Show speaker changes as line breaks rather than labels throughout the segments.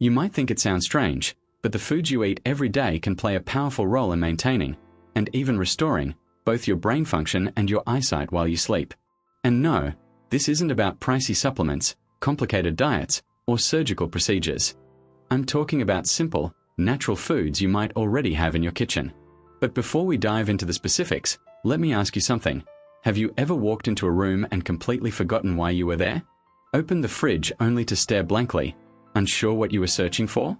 You might think it sounds strange, but the foods you eat every day can play a powerful role in maintaining, and even restoring, both your brain function and your eyesight while you sleep. And no, this isn't about pricey supplements, complicated diets, or surgical procedures. I'm talking about simple, natural foods you might already have in your kitchen. But before we dive into the specifics, let me ask you something. Have you ever walked into a room and completely forgotten why you were there? Opened the fridge only to stare blankly, unsure what you were searching for?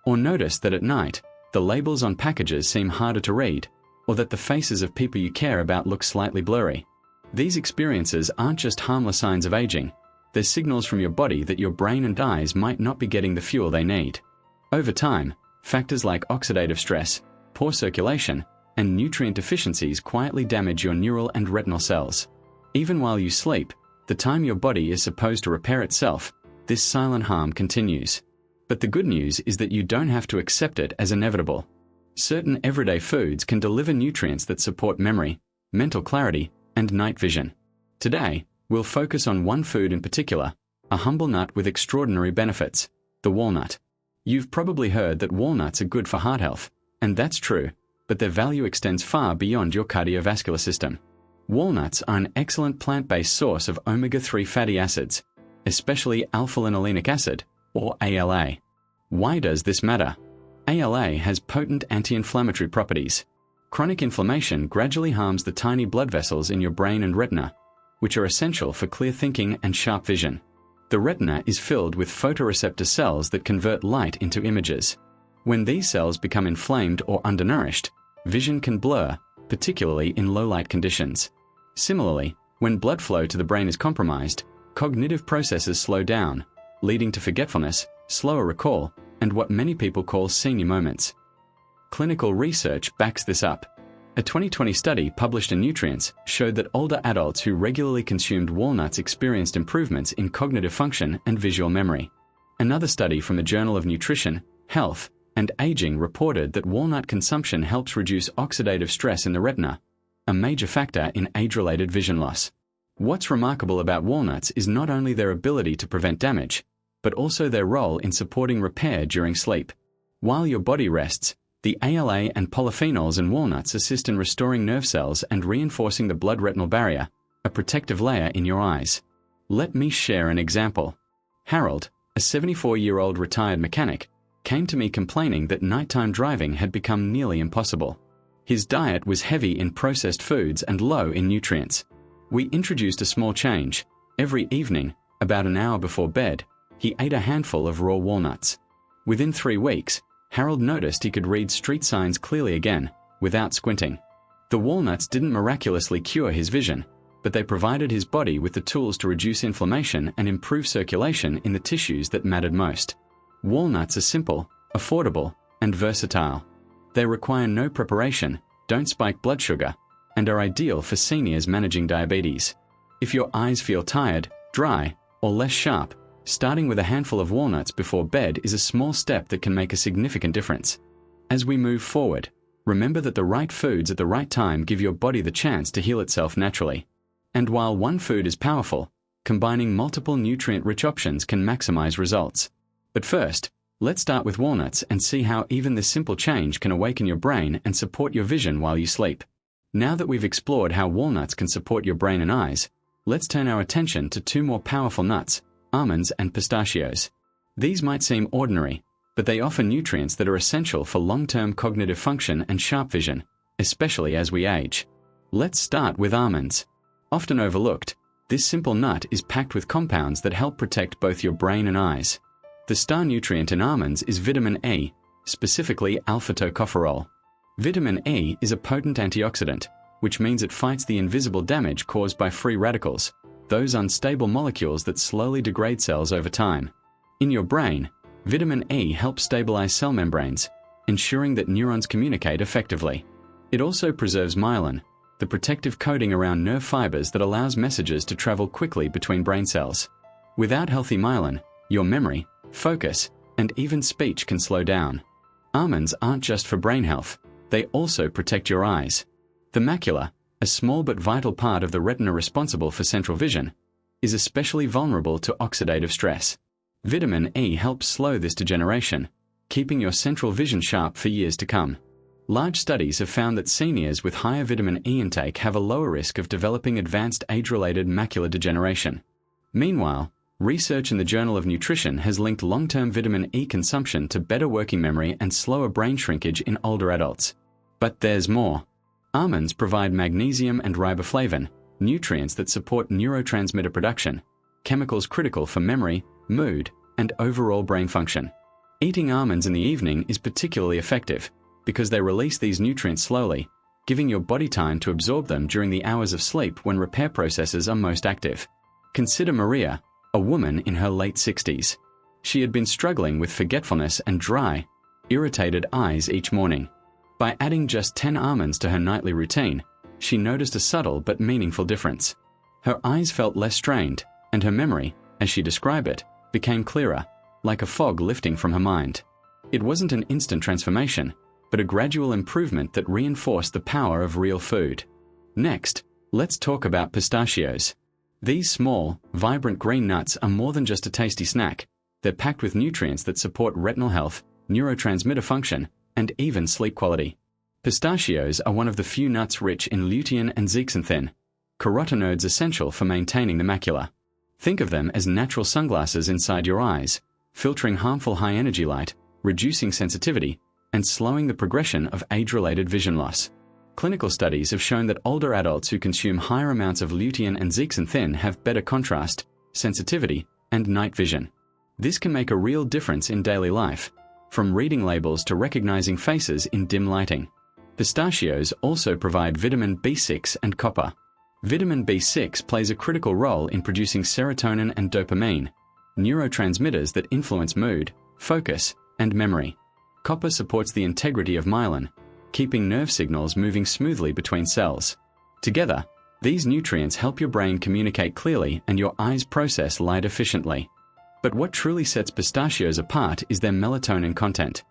Or noticed that at night, the labels on packages seem harder to read, or that the faces of people you care about look slightly blurry? These experiences aren't just harmless signs of aging. They're signals from your body that your brain and eyes might not be getting the fuel they need. Over time, factors like oxidative stress, poor circulation, and nutrient deficiencies quietly damage your neural and retinal cells. Even while you sleep, the time your body is supposed to repair itself, this silent harm continues. But the good news is that you don't have to accept it as inevitable. Certain everyday foods can deliver nutrients that support memory, mental clarity, and night vision. Today, we'll focus on one food in particular, a humble nut with extraordinary benefits, the walnut. You've probably heard that walnuts are good for heart health, and that's true, but their value extends far beyond your cardiovascular system. Walnuts are an excellent plant-based source of omega-3 fatty acids, especially alpha-linolenic acid, or ALA. Why does this matter? ALA has potent anti-inflammatory properties. Chronic inflammation gradually harms the tiny blood vessels in your brain and retina, which are essential for clear thinking and sharp vision. The retina is filled with photoreceptor cells that convert light into images. When these cells become inflamed or undernourished, vision can blur, particularly in low-light conditions. Similarly, when blood flow to the brain is compromised, cognitive processes slow down, leading to forgetfulness, slower recall, and what many people call senior moments. Clinical research backs this up. A 2020 study published in Nutrients showed that older adults who regularly consumed walnuts experienced improvements in cognitive function and visual memory. Another study from the Journal of Nutrition, Health, and Aging reported that walnut consumption helps reduce oxidative stress in the retina, a major factor in age-related vision loss. What's remarkable about walnuts is not only their ability to prevent damage, but also their role in supporting repair during sleep. While your body rests, the ALA and polyphenols in walnuts assist in restoring nerve cells and reinforcing the blood-retinal barrier, a protective layer in your eyes. Let me share an example. Harold, a 74-year-old retired mechanic, came to me complaining that nighttime driving had become nearly impossible. His diet was heavy in processed foods and low in nutrients. We introduced a small change. Every evening, about an hour before bed, he ate a handful of raw walnuts. Within 3 weeks, Harold noticed he could read street signs clearly again, without squinting. The walnuts didn't miraculously cure his vision, but they provided his body with the tools to reduce inflammation and improve circulation in the tissues that mattered most. Walnuts are simple, affordable, and versatile. They require no preparation, don't spike blood sugar, and are ideal for seniors managing diabetes. If your eyes feel tired, dry, or less sharp, starting with a handful of walnuts before bed is a small step that can make a significant difference. As we move forward, remember that the right foods at the right time give your body the chance to heal itself naturally. And while one food is powerful, combining multiple nutrient-rich options can maximize results. But first, let's start with walnuts and see how even this simple change can awaken your brain and support your vision while you sleep. Now that we've explored how walnuts can support your brain and eyes, let's turn our attention to two more powerful nuts, almonds and pistachios. These might seem ordinary, but they offer nutrients that are essential for long-term cognitive function and sharp vision, especially as we age. Let's start with almonds. Often overlooked, this simple nut is packed with compounds that help protect both your brain and eyes. The star nutrient in almonds is vitamin E, specifically alpha-tocopherol. Vitamin E is a potent antioxidant, which means it fights the invisible damage caused by free radicals, those unstable molecules that slowly degrade cells over time. In your brain, vitamin E helps stabilize cell membranes, ensuring that neurons communicate effectively. It also preserves myelin, the protective coating around nerve fibers that allows messages to travel quickly between brain cells. Without healthy myelin, your memory, focus, and even speech can slow down. Almonds aren't just for brain health, they also protect your eyes. The macula, a small but vital part of the retina responsible for central vision, is especially vulnerable to oxidative stress. Vitamin E helps slow this degeneration, keeping your central vision sharp for years to come. Large studies have found that seniors with higher vitamin E intake have a lower risk of developing advanced age-related macular degeneration. Meanwhile, research in the Journal of Nutrition has linked long-term vitamin E consumption to better working memory and slower brain shrinkage in older adults. But there's more. Almonds provide magnesium and riboflavin, nutrients that support neurotransmitter production, chemicals critical for memory, mood, and overall brain function. Eating almonds in the evening is particularly effective because they release these nutrients slowly, giving your body time to absorb them during the hours of sleep when repair processes are most active. Consider Maria, a woman in her late 60s. She had been struggling with forgetfulness and dry, irritated eyes each morning. By adding just 10 almonds to her nightly routine, she noticed a subtle but meaningful difference. Her eyes felt less strained, and her memory, as she described it, became clearer, like a fog lifting from her mind. It wasn't an instant transformation, but a gradual improvement that reinforced the power of real food. Next, let's talk about pistachios. These small, vibrant green nuts are more than just a tasty snack. They're packed with nutrients that support retinal health, neurotransmitter function, and even sleep quality. Pistachios are one of the few nuts rich in lutein and zeaxanthin, carotenoids essential for maintaining the macula. Think of them as natural sunglasses inside your eyes, filtering harmful high-energy light, reducing sensitivity, and slowing the progression of age-related vision loss. Clinical studies have shown that older adults who consume higher amounts of lutein and zeaxanthin have better contrast, sensitivity, and night vision. This can make a real difference in daily life, from reading labels to recognizing faces in dim lighting. Pistachios also provide vitamin B6 and copper. Vitamin B6 plays a critical role in producing serotonin and dopamine, neurotransmitters that influence mood, focus, and memory. Copper supports the integrity of myelin, keeping nerve signals moving smoothly between cells. Together, these nutrients help your brain communicate clearly and your eyes process light efficiently. But what truly sets pistachios apart is their melatonin content.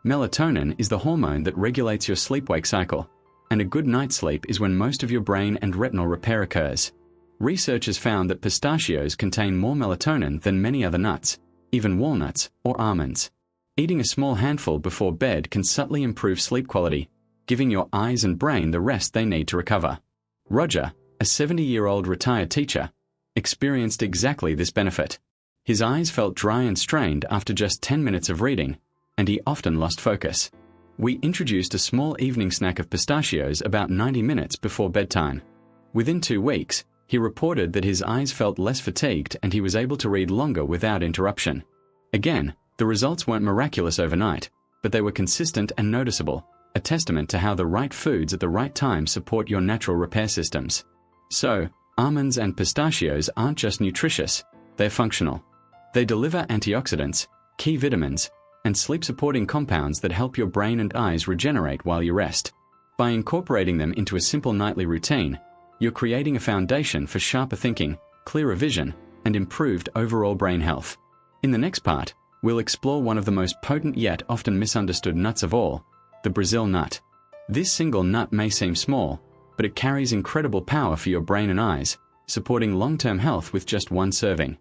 Melatonin is the hormone that regulates your sleep-wake cycle, and a good night's sleep is when most of your brain and retinal repair occurs. Research has found that pistachios contain more melatonin than many other nuts, even walnuts or almonds. Eating a small handful before bed can subtly improve sleep quality, giving your eyes and brain the rest they need to recover. Roger, a 70-year-old retired teacher, experienced exactly this benefit. His eyes felt dry and strained after just 10 minutes of reading, and he often lost focus. We introduced a small evening snack of pistachios about 90 minutes before bedtime. Within 2 weeks, he reported that his eyes felt less fatigued and he was able to read longer without interruption. Again, the results weren't miraculous overnight, but they were consistent and noticeable, a testament to how the right foods at the right time support your natural repair systems. So, almonds and pistachios aren't just nutritious, they're functional. They deliver antioxidants, key vitamins, and sleep-supporting compounds that help your brain and eyes regenerate while you rest. By incorporating them into a simple nightly routine, you're creating a foundation for sharper thinking, clearer vision, and improved overall brain health. In the next part, we'll explore one of the most potent yet often misunderstood nuts of all, the Brazil nut. This single nut may seem small, but it carries incredible power for your brain and eyes, supporting long-term health with just one serving.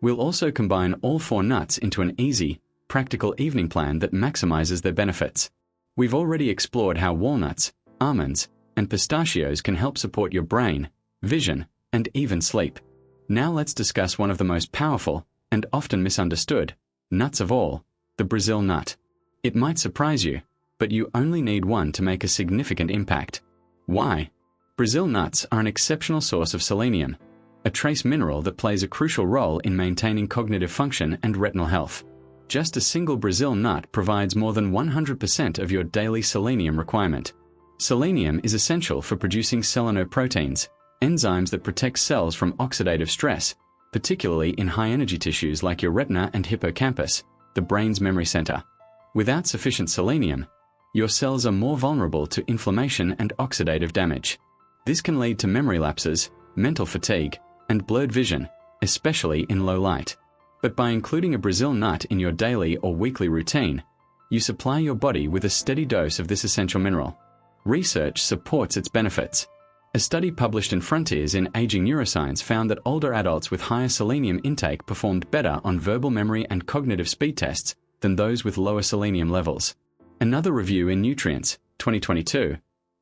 We'll also combine all 4 nuts into an easy, practical evening plan that maximizes their benefits. We've already explored how walnuts, almonds, and pistachios can help support your brain, vision, and even sleep. Now let's discuss one of the most powerful and often misunderstood nuts of all, the Brazil nut. It might surprise you, but you only need one to make a significant impact. Why? Brazil nuts are an exceptional source of selenium, a trace mineral that plays a crucial role in maintaining cognitive function and retinal health. Just a single Brazil nut provides more than 100% of your daily selenium requirement. Selenium is essential for producing selenoproteins, enzymes that protect cells from oxidative stress, particularly in high-energy tissues like your retina and hippocampus, the brain's memory center. Without sufficient selenium, your cells are more vulnerable to inflammation and oxidative damage. This can lead to memory lapses, mental fatigue, and blurred vision, especially in low light. But by including a Brazil nut in your daily or weekly routine, you supply your body with a steady dose of this essential mineral. Research supports its benefits. A study published in Frontiers in Aging Neuroscience found that older adults with higher selenium intake performed better on verbal memory and cognitive speed tests than those with lower selenium levels. Another review in Nutrients, 2022,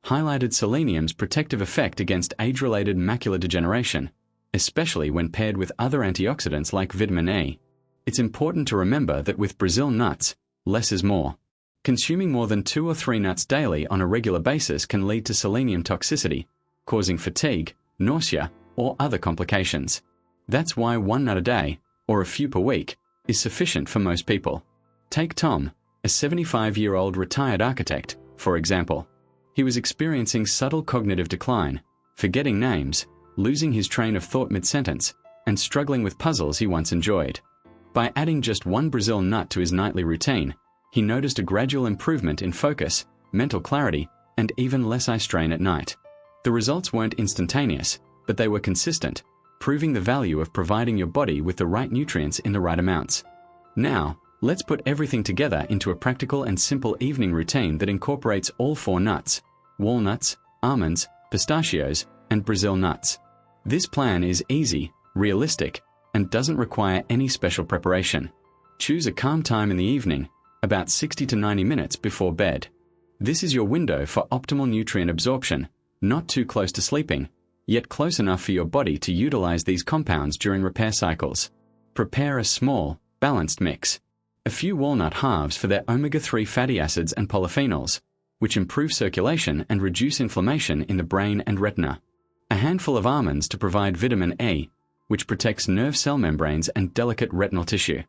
highlighted selenium's protective effect against age-related macular degeneration, especially when paired with other antioxidants like vitamin E. It's important to remember that with Brazil nuts, less is more. Consuming more than 2 or 3 nuts daily on a regular basis can lead to selenium toxicity, causing fatigue, nausea, or other complications. That's why 1 nut a day, or a few per week, is sufficient for most people. Take Tom, a 75-year-old retired architect, for example. He was experiencing subtle cognitive decline, forgetting names, losing his train of thought mid-sentence, and struggling with puzzles he once enjoyed. By adding just 1 Brazil nut to his nightly routine, he noticed a gradual improvement in focus, mental clarity, and even less eye strain at night. The results weren't instantaneous, but they were consistent, proving the value of providing your body with the right nutrients in the right amounts. Now, let's put everything together into a practical and simple evening routine that incorporates all 4 nuts: walnuts, almonds, pistachios, and Brazil nuts. This plan is easy, realistic, and doesn't require any special preparation. Choose a calm time in the evening, about 60 to 90 minutes before bed. This is your window for optimal nutrient absorption, not too close to sleeping, yet close enough for your body to utilize these compounds during repair cycles. Prepare a small, balanced mix. A few walnut halves for their omega-3 fatty acids and polyphenols, which improve circulation and reduce inflammation in the brain and retina. A handful of almonds to provide vitamin E, which protects nerve cell membranes and delicate retinal tissue.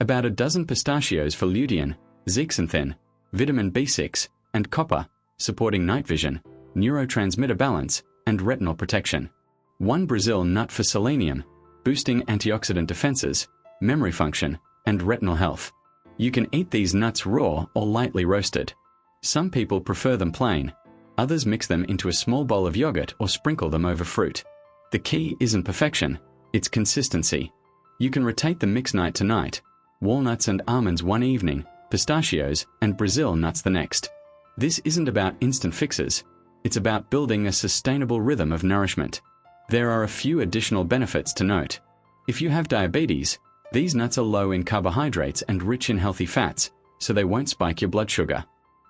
About a dozen pistachios for lutein, zeaxanthin, vitamin B6, and copper, supporting night vision, neurotransmitter balance, and retinal protection. 1 Brazil nut for selenium, boosting antioxidant defenses, memory function, and retinal health. You can eat these nuts raw or lightly roasted. Some people prefer them plain. Others mix them into a small bowl of yogurt or sprinkle them over fruit. The key isn't perfection, it's consistency. You can rotate the mix night to night. Walnuts and almonds one evening, pistachios and Brazil nuts the next. This isn't about instant fixes. It's about building a sustainable rhythm of nourishment. There are a few additional benefits to note. If you have diabetes, these nuts are low in carbohydrates and rich in healthy fats, so they won't spike your blood sugar.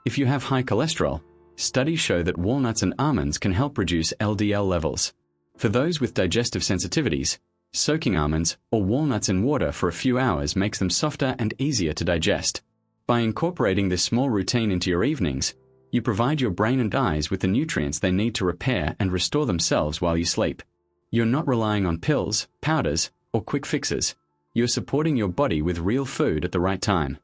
If you have high cholesterol, studies show that walnuts and almonds can help reduce LDL levels. For those with digestive sensitivities, soaking almonds or walnuts in water for a few hours makes them softer and easier to digest. By incorporating this small routine into your evenings, you provide your brain and eyes with the nutrients they need to repair and restore themselves while you sleep. You're not relying on pills, powders, or quick fixes. You're supporting your body with real food at the right time.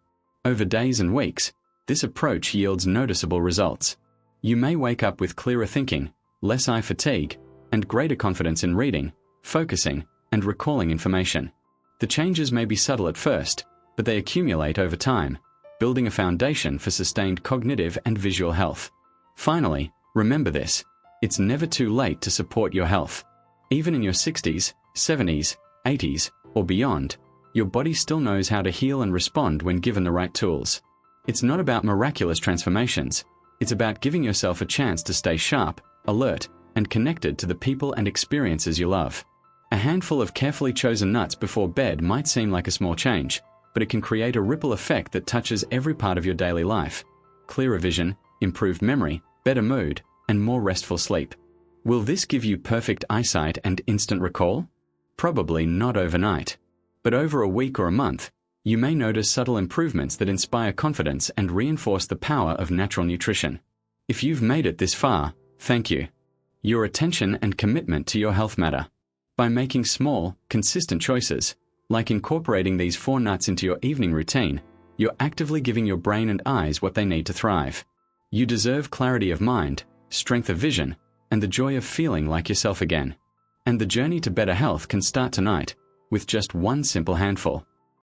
Over days and weeks, this approach yields noticeable results. You may wake up with clearer thinking, less eye fatigue, and greater confidence in reading, focusing, and recalling information. The changes may be subtle at first, but they accumulate over time, building a foundation for sustained cognitive and visual health. Finally, remember this: it's never too late to support your health. Even in your 60s, 70s, 80s, or beyond, your body still knows how to heal and respond when given the right tools. It's not about miraculous transformations. It's about giving yourself a chance to stay sharp, alert, and connected to the people and experiences you love. A handful of carefully chosen nuts before bed might seem like a small change, but it can create a ripple effect that touches every part of your daily life. Clearer vision, improved memory, better mood, and more restful sleep. Will this give you perfect eyesight and instant recall? Probably not overnight. But over a week or a month, you may notice subtle improvements that inspire confidence and reinforce the power of natural nutrition. If you've made it this far, thank you. Your attention and commitment to your health matter. By making small, consistent choices, like incorporating these 4 nuts into your evening routine, you're actively giving your brain and eyes what they need to thrive. You deserve clarity of mind, strength of vision, and the joy of feeling like yourself again. And the journey to better health can start tonight, with just 1 simple handful.